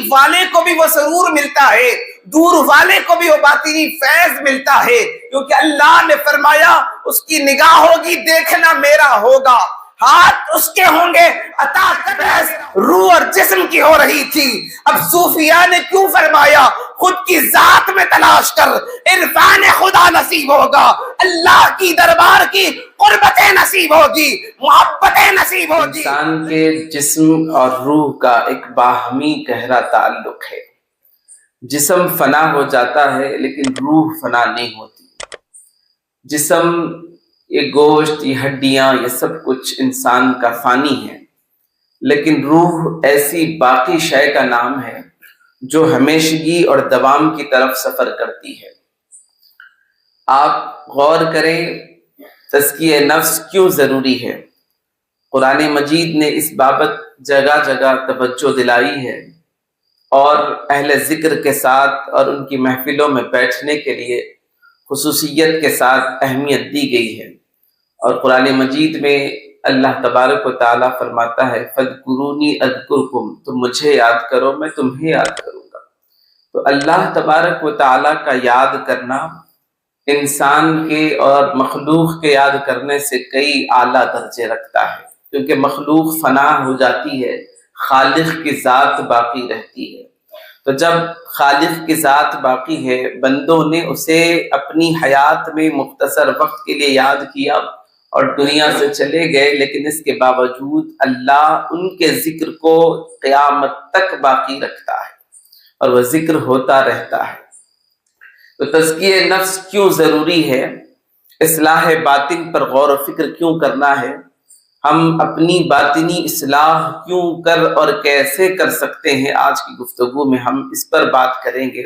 قریب والے کو بھی وہ سرور ملتا ہے، دور والے کو بھی وہ باطنی فیض ملتا ہے، کیونکہ اللہ نے فرمایا اس کی نگاہ ہوگی دیکھنا میرا ہوگا، ہاتھ اس کے ہوں گے عطا فیض روح اور جسم کی ہو رہی تھی۔ اب صوفیاء نے کیوں فرمایا خود کی ذات میں تلاش کر، عرفان خدا نصیب ہوگا، اللہ کی دربار کی قربتیں نصیب ہوگی، محبتیں نصیب ہوگی۔ انسان کے جسم اور روح کا ایک باہمی گہرا تعلق ہے۔ جسم فنا ہو جاتا ہے لیکن روح فنا نہیں ہوتی۔ جسم، یہ گوشت، یہ ہڈیاں، یہ سب کچھ انسان کا فانی ہے، لیکن روح ایسی باقی شے کا نام ہے جو ہمیشگی اور دوام کی طرف سفر کرتی ہے۔ آپ غور کریں تزکیہ نفس کیوں ضروری ہے۔ قرآن مجید نے اس بابت جگہ جگہ توجہ دلائی ہے، اور اہل ذکر کے ساتھ اور ان کی محفلوں میں بیٹھنے کے لیے خصوصیت کے ساتھ اہمیت دی گئی ہے۔ اور قرآن مجید میں اللہ تبارک و تعالیٰ فرماتا ہے فَاذْكُرُونِي أَذْكُرْكُمْ، تم مجھے یاد کرو میں تمہیں یاد کروں گا۔ تو اللہ تبارک و تعالیٰ کا یاد کرنا انسان کے اور مخلوق کے یاد کرنے سے کئی اعلیٰ درجے رکھتا ہے، کیونکہ مخلوق فنا ہو جاتی ہے، خالق کی ذات باقی رہتی ہے۔ تو جب خالق کی ذات باقی ہے، بندوں نے اسے اپنی حیات میں مختصر وقت کے لیے یاد کیا اور دنیا سے چلے گئے، لیکن اس کے باوجود اللہ ان کے ذکر کو قیامت تک باقی رکھتا ہے اور وہ ذکر ہوتا رہتا ہے۔ تو تزکیہ نفس کیوں ضروری ہے، اصلاح باطن پر غور و فکر کیوں کرنا ہے، ہم اپنی باطنی اصلاح کیوں کر اور کیسے کر سکتے ہیں، آج کی گفتگو میں ہم اس پر بات کریں گے۔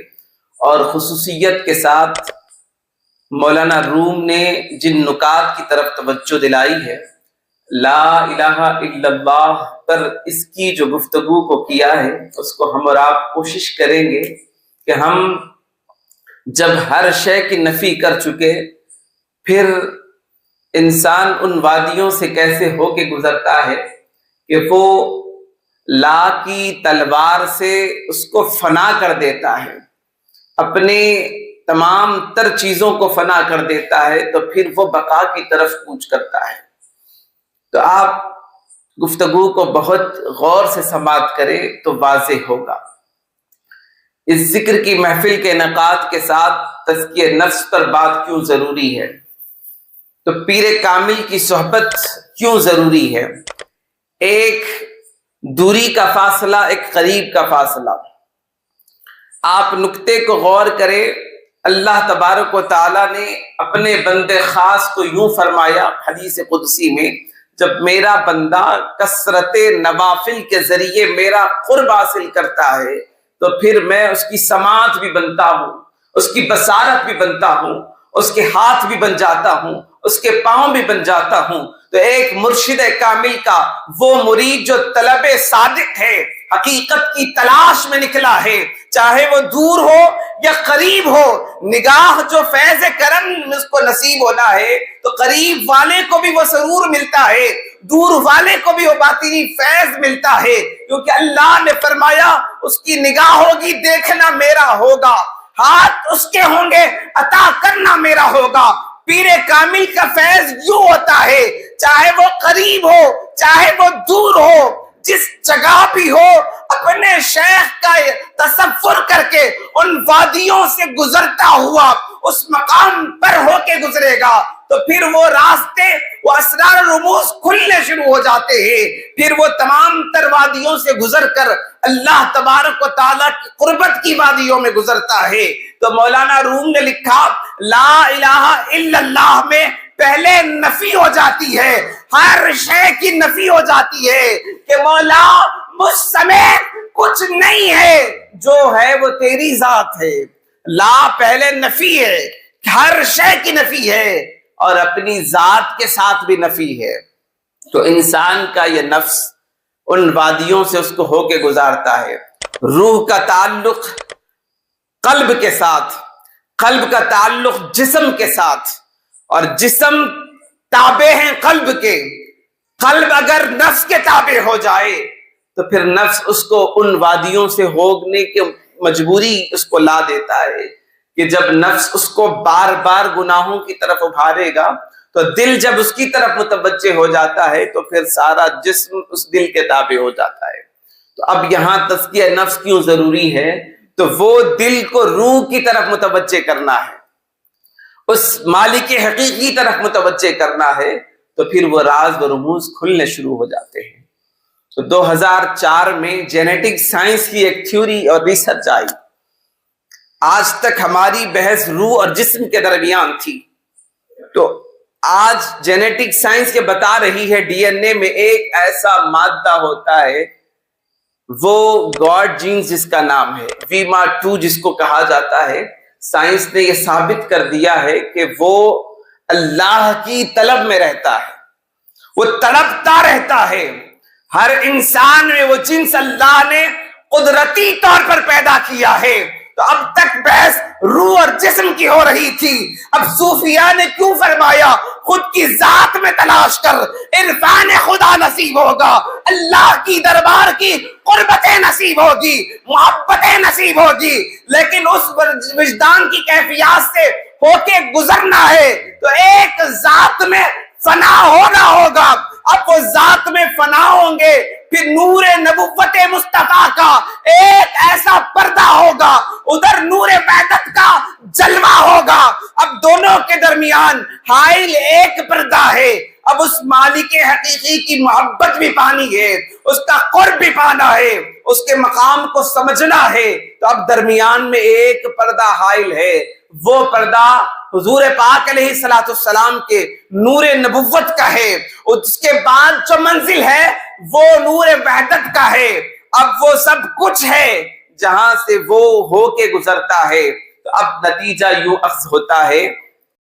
اور خصوصیت کے ساتھ مولانا روم نے جن نکات کی طرف توجہ دلائی ہے، لا الہ الا اللہ پر اس کی جو گفتگو کو کیا ہے، اس کو ہم اور آپ کوشش کریں گے کہ ہم جب ہر شے کی نفی کر چکے، پھر انسان ان وادیوں سے کیسے ہو کے گزرتا ہے کہ وہ لا کی تلوار سے اس کو فنا کر دیتا ہے، اپنے تمام تر چیزوں کو فنا کر دیتا ہے، تو پھر وہ بقا کی طرف کوچ کرتا ہے۔ تو آپ گفتگو کو بہت غور سے سماعت کریں تو واضح ہوگا۔ اس ذکر کی محفل کے انعقاد کے ساتھ تزکیہ نفس پر بات کیوں ضروری ہے، تو پیر کامل کی صحبت کیوں ضروری ہے، ایک دوری کا فاصلہ، ایک قریب کا فاصلہ۔ آپ نقطے کو غور کریں، اللہ تبارک و تعالیٰ نے اپنے بندے خاص کو یوں فرمایا حدیث قدسی میں، جب میرا بندہ کثرت نوافل کے ذریعے میرا قرب حاصل کرتا ہے تو پھر میں اس کی سماعت بھی بنتا ہوں، اس کی بصارت بھی بنتا ہوں، اس کے ہاتھ بھی بن جاتا ہوں، اس کے پاؤں بھی بن جاتا ہوں۔ تو ایک مرشد کامل کا وہ مرید جو طلب صادق ہے، حقیقت کی تلاش میں نکلا ہے، چاہے وہ دور ہو یا قریب ہو، نگاہ جو فیض کرم اس کو نصیب ہونا ہے، تو قریب والے کو بھی وہ سرور ملتا ہے، دور والے کو بھی وہ باطنی فیض ملتا ہے، کیونکہ اللہ نے فرمایا اس کی نگاہ ہوگی دیکھنا میرا ہوگا، ہاتھ اس کے ہوں گے عطا کرنا میرا ہوگا۔ پیر کامل کا فیض یوں ہوتا ہے، چاہے وہ قریب ہو چاہے وہ دور ہو، جس جگہ بھی ہو، اپنے شیخ کا تصور کر کے ان وادیوں سے گزرتا ہوا اس مقام پر ہو کے گزرے گا، تو پھر وہ راستے، وہ اسرار رموز کھلنے شروع ہو جاتے ہیں، پھر وہ تمام تر وادیوں سے گزر کر اللہ تبارک و تعالیٰ کی قربت کی وادیوں میں گزرتا ہے۔ تو مولانا روم نے لکھا لا الہ الا اللہ میں پہلے نفی ہو جاتی ہے، ہر شے کی نفی ہو جاتی ہے کہ مولا مجھ سمیت کچھ نہیں ہے، جو ہے وہ تیری ذات ہے۔ لا پہلے نفی ہے، ہر شے کی نفی ہے، اور اپنی ذات کے ساتھ بھی نفی ہے۔ تو انسان کا یہ نفس ان وادیوں سے اس کو ہو کے گزارتا ہے۔ روح کا تعلق قلب کے ساتھ، قلب کا تعلق جسم کے ساتھ، اور جسم تابع ہیں قلب کے۔ قلب اگر نفس کے تابع ہو جائے تو پھر نفس اس کو ان وادیوں سے ہوگنے کی مجبوری اس کو لا دیتا ہے کہ جب نفس اس کو بار بار گناہوں کی طرف ابھارے گا تو دل جب اس کی طرف متوجہ ہو جاتا ہے تو پھر سارا جسم اس دل کے تابع ہو جاتا ہے. تو اب یہاں تزکیہ نفس کیوں ضروری ہے؟ تو وہ دل کو روح کی طرف متوجہ کرنا ہے، اس مالک حقیقی کی طرف متوجہ کرنا ہے، تو پھر وہ راز و رموز کھلنے شروع ہو جاتے ہیں. تو 2004 میں جینیٹک سائنس کی ایک تھیوری اور ریسرچ آئی. آج تک ہماری بحث روح اور جسم کے درمیان تھی، تو آج جینیٹک سائنس کے بتا رہی ہے ڈی این اے میں ایک ایسا مادہ ہوتا ہے، وہ گاڈ جینز جس کا نام ہے، VMA2 جس کو کہا جاتا ہے. سائنس نے یہ ثابت کر دیا ہے کہ وہ اللہ کی طلب میں رہتا ہے، وہ تڑپتا رہتا ہے. ہر انسان میں وہ جنس اللہ نے قدرتی طور پر پیدا کیا ہے. تو اب تک بحث روح اور جسم کی ہو رہی تھی، اب صوفیاء نے کیوں فرمایا خود کی ذات میں تلاش کر، عرفان خدا نصیب ہوگا، اللہ کی دربار کی قربتیں نصیب ہوگی، محبتیں نصیب ہوگی. لیکن اس وجدان کی کیفیات سے ہو کے گزرنا ہے تو ایک ذات میں فنا ہوگا. اب وہ ذات میں فنا ہوں گے، پھر نور نبوت مصطفیٰ کا ایک ایسا پردہ ہوگا، ادھر نور وحدت کا جلوہ ہوگا. اب دونوں کے درمیان حائل ایک پردہ ہے. اب اس مالک حقیقی کی محبت بھی پانی ہے، اس کا قرب بھی پانا ہے، اس کے مقام کو سمجھنا ہے. تو اب درمیان میں ایک پردہ حائل ہے، وہ پردہ حضور پاک علیہ الصلوۃ والسلام کے نور نبوت کا ہے. اس کے بعد جو منزل ہے وہ نور وحدت کا ہے. اب وہ سب کچھ ہے جہاں سے وہ ہو کے گزرتا ہے. تو اب نتیجہ یوں اخذ ہوتا ہے